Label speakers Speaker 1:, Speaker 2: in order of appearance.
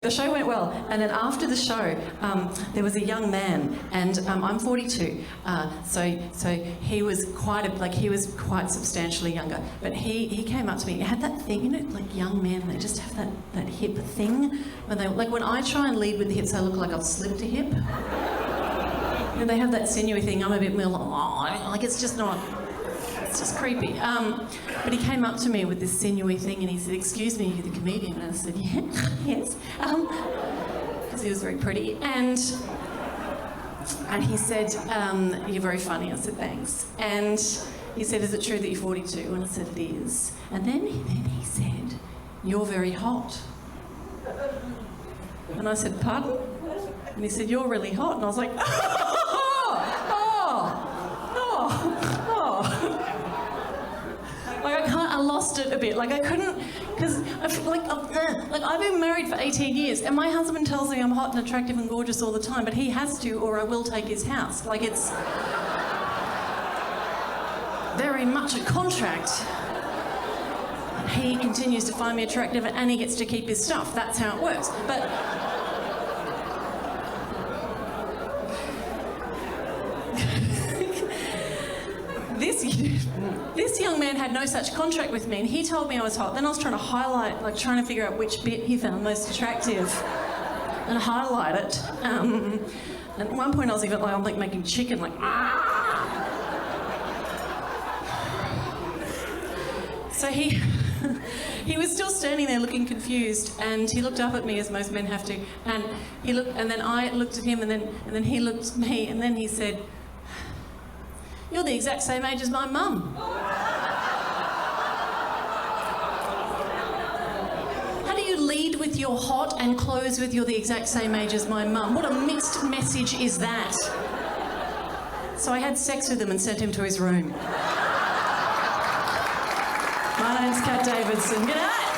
Speaker 1: The show went well, and then after the show, there was a young man, and I'm 42, so he was quite substantially younger. But he came up to me. He had that thing, you know, like young men, they just have that hip thing when they when I try and lead with the hips, I look like I've slipped a hip. And they have that sinewy thing. I'm a bit more like it's just not. It's just creepy. But he came up to me with this sinewy thing and he said, "Excuse me, you're the comedian?" And I said, "Yeah, yes." Because he was very pretty. And he said, "You're very funny." I said, "Thanks." And he said, "Is it true that you're 42?" And I said, "It is." And then he said, "You're very hot." And I said, "Pardon?" And he said, "You're really hot." And I was like, I lost it a bit. Like I couldn't, because I've been married for 18 years, and my husband tells me I'm hot and attractive and gorgeous all the time, but he has to, or I will take his house. Like it's very much a contract. He continues to find me attractive, and he gets to keep his stuff. That's how it works. But this young man had no such contract with me, and he told me I was hot. Then I was trying to highlight, like trying to figure out which bit he found most attractive and highlight it. And at one point I was even like, I'm like making chicken, like So he was still standing there looking confused, and he looked up at me as most men have to, and he looked, and then I looked at him, and then he looked at me, and then he said, "You're the exact same age as my mum." How do you lead with you're hot and close with you're the exact same age as my mum? What a mixed message is that? So I had sex with him and sent him to his room. My name's Kat Davidson. Good night.